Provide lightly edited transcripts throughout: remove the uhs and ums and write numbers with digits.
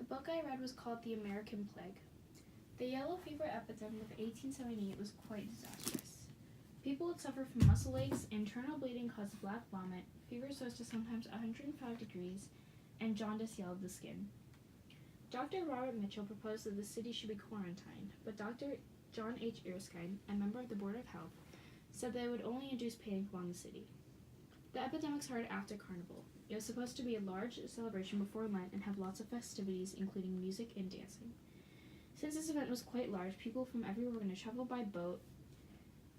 book I read was called The American Plague. The yellow fever epidemic of 1878 was quite disastrous. People would suffer from muscle aches, internal bleeding caused black vomit, fevers rose to sometimes 105 degrees, and jaundice yellowed the skin. Dr. Robert Mitchell proposed that the city should be quarantined, but Dr. John H. Erskine, a member of the Board of Health, said that it would only induce panic among the city. The epidemic started after Carnival. It was supposed to be a large celebration before Lent and have lots of festivities, including music and dancing. Since this event was quite large, people from everywhere were going to travel by boat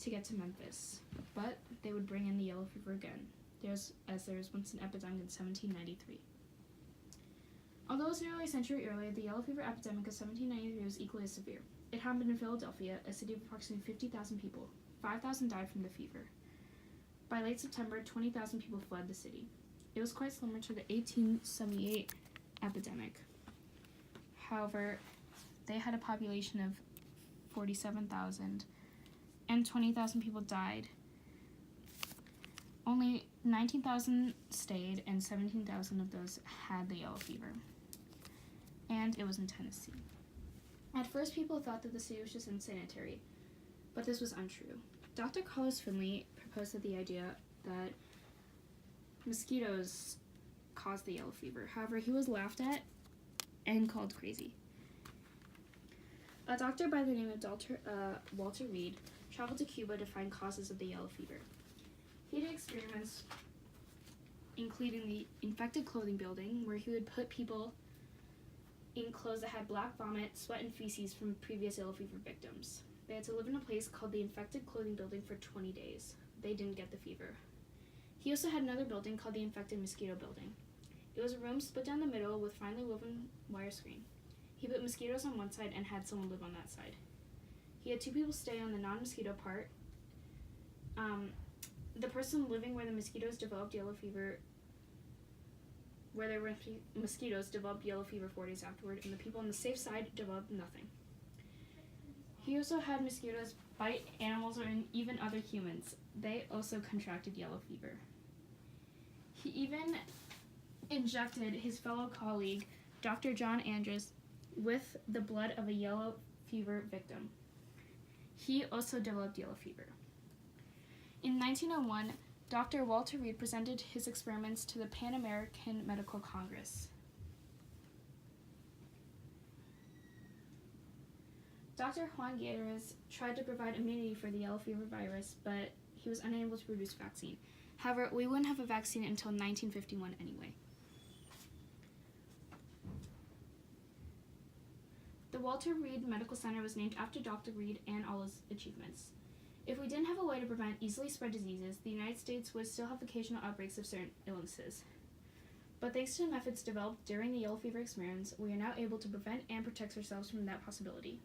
to get to Memphis, but they would bring in the yellow fever again, as there was once an epidemic in 1793. Although it was nearly a century earlier, the yellow fever epidemic of 1793 was equally as severe. It happened in Philadelphia, a city of approximately 50,000 people. 5,000 died from the fever. By late September, 20,000 people fled the city. It was quite similar to the 1878 epidemic. However, they had a population of 47,000, and 20,000 people died. Only 19,000 stayed, and 17,000 of those had the yellow fever. And it was in Tennessee. At first, people thought that the city was just unsanitary, but this was untrue. Dr. Carlos Finley proposed the idea that mosquitoes caused the yellow fever. However, he was laughed at and called crazy. A doctor by the name of Walter Reed traveled to Cuba to find causes of the yellow fever. He did experiments including the infected clothing building, where he would put people in clothes that had black vomit, sweat, and feces from previous yellow fever victims. They had to live in a place called the infected clothing building for 20 days. They didn't get the fever. He also had another building called the infected mosquito building. It was a room split down the middle with finely woven wire screen. He put mosquitoes on one side and had someone live on that side. He had two people stay on the non-mosquito part. The person living where the mosquitoes developed yellow fever, where there were mosquitoes, developed yellow fever 4 days afterward, and the people on the safe side developed nothing. He also had mosquitoes bite animals or even other humans. They also contracted yellow fever. He even injected his fellow colleague, Dr. John Andrus, with the blood of a yellow fever victim. He also developed yellow fever. In 1901, Dr. Walter Reed presented his experiments to the Pan American Medical Congress. Dr. Juan Gutierrez tried to provide immunity for the yellow fever virus, but he was unable to produce a vaccine. However, we wouldn't have a vaccine until 1951 anyway. The Walter Reed Medical Center was named after Dr. Reed and all his achievements. If we didn't have a way to prevent easily spread diseases, the United States would still have occasional outbreaks of certain illnesses. But thanks to the methods developed during the yellow fever experiments, we are now able to prevent and protect ourselves from that possibility.